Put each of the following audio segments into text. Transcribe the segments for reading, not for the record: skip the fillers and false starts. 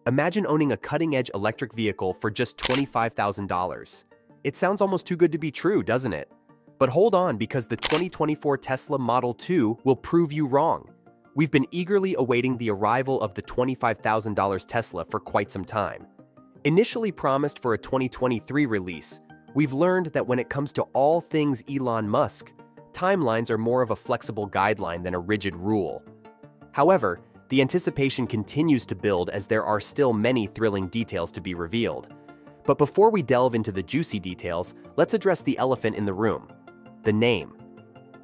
Imagine owning a cutting-edge electric vehicle for just $25,000. It sounds almost too good to be true, doesn't it? But hold on, because the 2024 Tesla Model 2 will prove you wrong. We've been eagerly awaiting the arrival of the $25,000 Tesla for quite some time. Initially promised for a 2023 release, we've learned that when it comes to all things Elon Musk, timelines are more of a flexible guideline than a rigid rule. However, the anticipation continues to build as there are still many thrilling details to be revealed. But before we delve into the juicy details, let's address the elephant in the room: the name.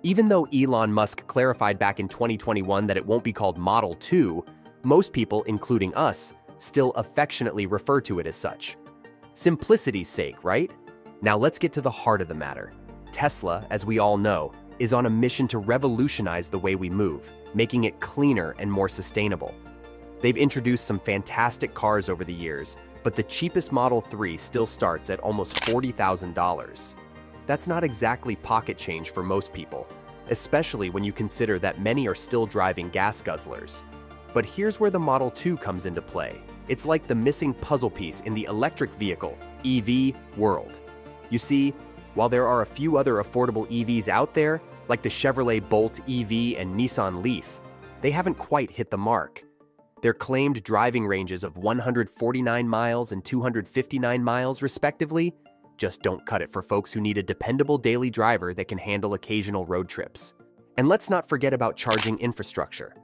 Even though Elon Musk clarified back in 2021 that it won't be called Model 2, most people, including us, still affectionately refer to it as such. Simplicity's sake, right? Now let's get to the heart of the matter. Tesla, as we all know, is on a mission to revolutionize the way we move, making it cleaner and more sustainable. They've introduced some fantastic cars over the years, but the cheapest Model 3 still starts at almost $40,000. That's not exactly pocket change for most people, especially when you consider that many are still driving gas guzzlers. But here's where the Model 2 comes into play. It's like the missing puzzle piece in the electric vehicle, EV, world. You see, while there are a few other affordable EVs out there, like the Chevrolet Bolt EV and Nissan Leaf, they haven't quite hit the mark. Their claimed driving ranges of 149 miles and 259 miles, respectively, just don't cut it for folks who need a dependable daily driver that can handle occasional road trips. And let's not forget about charging infrastructure.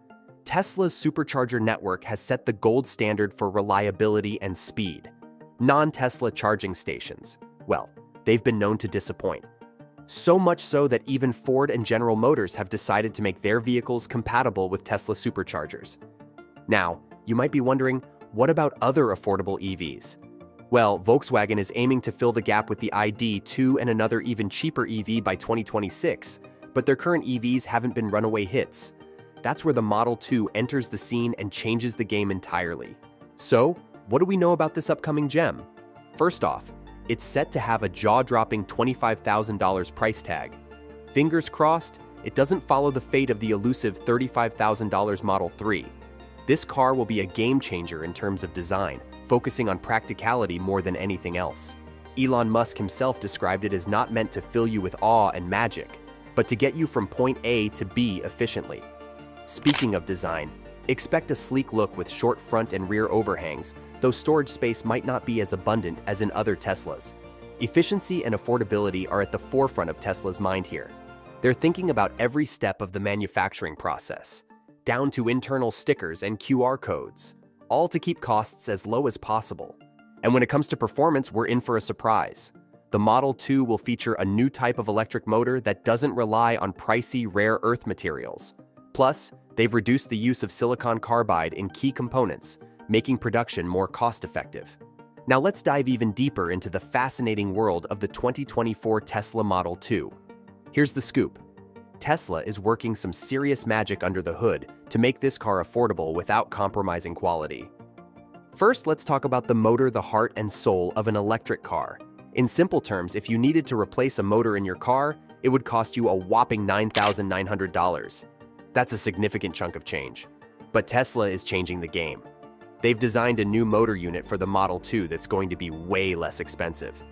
Tesla's supercharger network has set the gold standard for reliability and speed. Non-Tesla charging stations, well, they've been known to disappoint. So much so that even Ford and General Motors have decided to make their vehicles compatible with Tesla superchargers. Now, you might be wondering, what about other affordable EVs? Well, Volkswagen is aiming to fill the gap with the ID.2 and another even cheaper EV by 2026, but their current EVs haven't been runaway hits. That's where the Model 2 enters the scene and changes the game entirely. So, what do we know about this upcoming gem? First off, it's set to have a jaw-dropping $25,000 price tag. Fingers crossed, it doesn't follow the fate of the elusive $35,000 Model 3. This car will be a game-changer in terms of design, focusing on practicality more than anything else. Elon Musk himself described it as not meant to fill you with awe and magic, but to get you from point A to B efficiently. Speaking of design, expect a sleek look with short front and rear overhangs, though storage space might not be as abundant as in other Teslas. Efficiency and affordability are at the forefront of Tesla's mind here. They're thinking about every step of the manufacturing process, down to internal stickers and QR codes, all to keep costs as low as possible. And when it comes to performance, we're in for a surprise. The Model 2 will feature a new type of electric motor that doesn't rely on pricey rare earth materials. Plus, they've reduced the use of silicon carbide in key components, making production more cost-effective. Now let's dive even deeper into the fascinating world of the 2024 Tesla Model 2. Here's the scoop. Tesla is working some serious magic under the hood to make this car affordable without compromising quality. First, let's talk about the motor, the heart and soul of an electric car. In simple terms, if you needed to replace a motor in your car, it would cost you a whopping $9,900. That's a significant chunk of change. But Tesla is changing the game. They've designed a new motor unit for the Model 2 that's going to be way less expensive.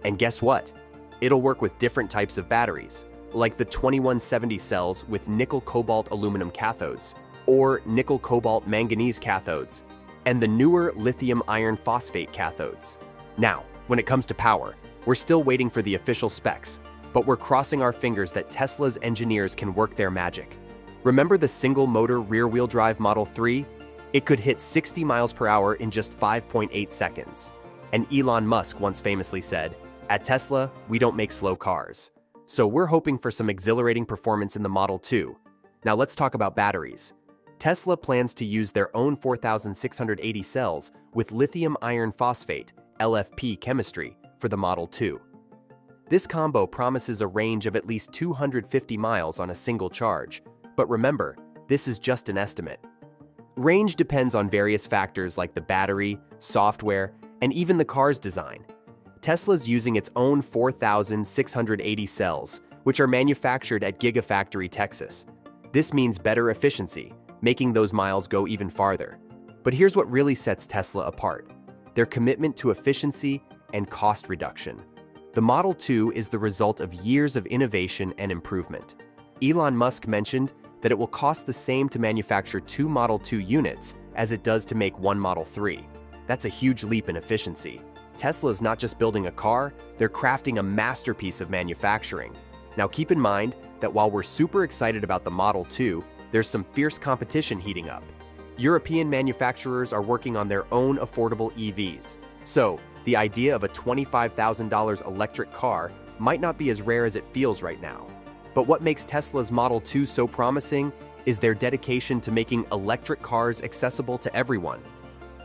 And guess what? It'll work with different types of batteries, like the 2170 cells with nickel-cobalt aluminum cathodes, or nickel-cobalt manganese cathodes, and the newer lithium iron phosphate cathodes. Now, when it comes to power, we're still waiting for the official specs, but we're crossing our fingers that Tesla's engineers can work their magic. Remember the single-motor rear-wheel drive Model 3? It could hit 60 miles per hour in just 5.8 seconds. And Elon Musk once famously said, "At Tesla, we don't make slow cars." So we're hoping for some exhilarating performance in the Model 2. Now let's talk about batteries. Tesla plans to use their own 4680 cells with lithium iron phosphate, LFP chemistry, for the Model 2. This combo promises a range of at least 250 miles on a single charge. But remember, this is just an estimate. Range depends on various factors like the battery, software, and even the car's design. Tesla's using its own 4680 cells, which are manufactured at Gigafactory, Texas. This means better efficiency, making those miles go even farther. But here's what really sets Tesla apart: their commitment to efficiency and cost reduction. The Model 2 is the result of years of innovation and improvement. Elon Musk mentioned that it will cost the same to manufacture 2 Model 2 units as it does to make 1 Model 3. That's a huge leap in efficiency. Tesla's not just building a car, they're crafting a masterpiece of manufacturing. Now keep in mind that while we're super excited about the Model 2, there's some fierce competition heating up. European manufacturers are working on their own affordable EVs. So, the idea of a $25,000 electric car might not be as rare as it feels right now. But what makes Tesla's Model 2 so promising is their dedication to making electric cars accessible to everyone.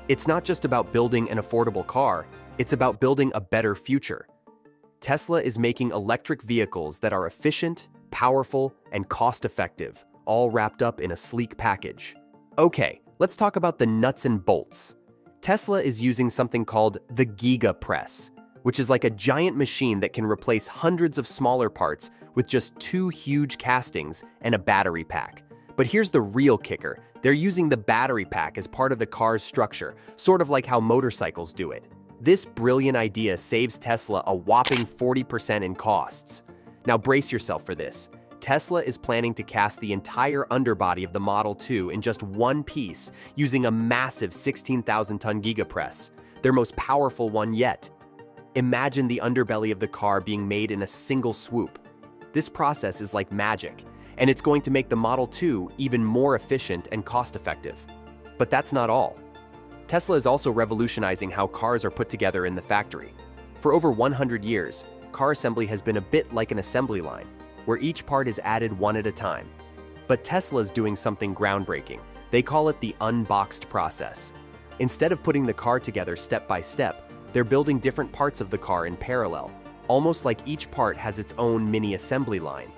It's not just about building an affordable car, it's about building a better future. Tesla is making electric vehicles that are efficient, powerful, and cost-effective, all wrapped up in a sleek package. Okay, let's talk about the nuts and bolts. Tesla is using something called the Giga Press, which is like a giant machine that can replace hundreds of smaller parts with just 2 huge castings and a battery pack. But here's the real kicker: they're using the battery pack as part of the car's structure, sort of like how motorcycles do it. This brilliant idea saves Tesla a whopping 40% in costs. Now brace yourself for this. Tesla is planning to cast the entire underbody of the Model 2 in just one piece using a massive 16,000-ton gigapress, their most powerful one yet. Imagine the underbelly of the car being made in a single swoop. This process is like magic, and it's going to make the Model 2 even more efficient and cost-effective. But that's not all. Tesla is also revolutionizing how cars are put together in the factory. For over 100 years, car assembly has been a bit like an assembly line, where each part is added one at a time. But Tesla's doing something groundbreaking. They call it the unboxed process. Instead of putting the car together step by step, they're building different parts of the car in parallel, almost like each part has its own mini assembly line.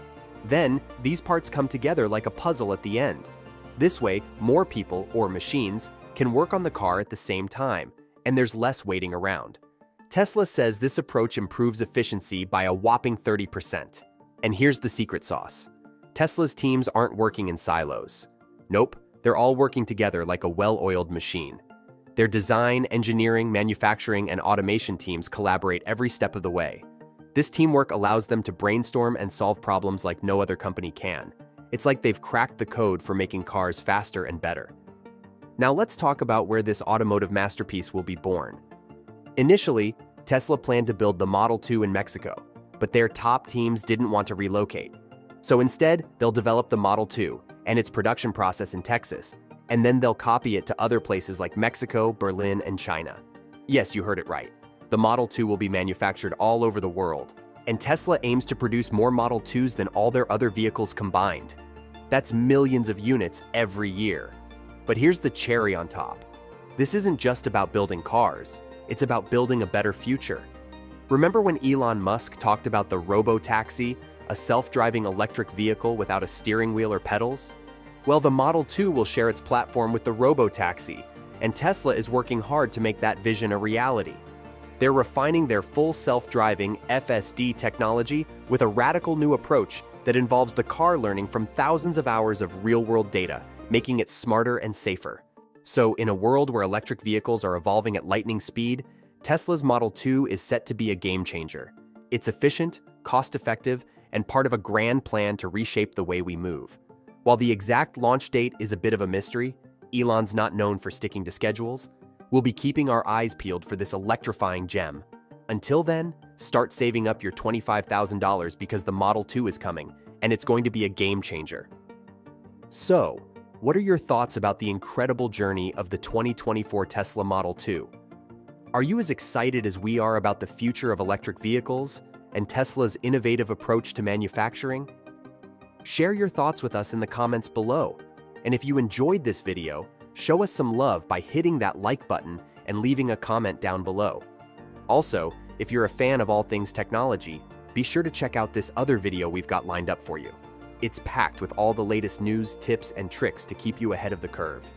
Then, these parts come together like a puzzle at the end. This way, more people, or machines, can work on the car at the same time, and there's less waiting around. Tesla says this approach improves efficiency by a whopping 30%. And here's the secret sauce: Tesla's teams aren't working in silos. Nope, they're all working together like a well-oiled machine. Their design, engineering, manufacturing, and automation teams collaborate every step of the way. This teamwork allows them to brainstorm and solve problems like no other company can. It's like they've cracked the code for making cars faster and better. Now let's talk about where this automotive masterpiece will be born. Initially, Tesla planned to build the Model 2 in Mexico, but their top teams didn't want to relocate. So instead, they'll develop the Model 2 and its production process in Texas, and then they'll copy it to other places like Mexico, Berlin, and China. Yes, you heard it right. The Model 2 will be manufactured all over the world, and Tesla aims to produce more Model 2s than all their other vehicles combined. That's millions of units every year. But here's the cherry on top. This isn't just about building cars, it's about building a better future. Remember when Elon Musk talked about the Robotaxi, a self-driving electric vehicle without a steering wheel or pedals? Well, the Model 2 will share its platform with the Robotaxi, and Tesla is working hard to make that vision a reality. They're refining their full self-driving FSD technology with a radical new approach that involves the car learning from thousands of hours of real-world data, making it smarter and safer. So, in a world where electric vehicles are evolving at lightning speed, Tesla's Model 2 is set to be a game changer. It's efficient, cost-effective, and part of a grand plan to reshape the way we move. While the exact launch date is a bit of a mystery, Elon's not known for sticking to schedules, we'll be keeping our eyes peeled for this electrifying gem. Until then, start saving up your $25,000 because the Model 2 is coming, and it's going to be a game changer. So, what are your thoughts about the incredible journey of the 2024 Tesla Model 2? Are you as excited as we are about the future of electric vehicles and Tesla's innovative approach to manufacturing? Share your thoughts with us in the comments below. And if you enjoyed this video, show us some love by hitting that like button and leaving a comment down below. Also, if you're a fan of all things technology, be sure to check out this other video we've got lined up for you. It's packed with all the latest news, tips, and tricks to keep you ahead of the curve.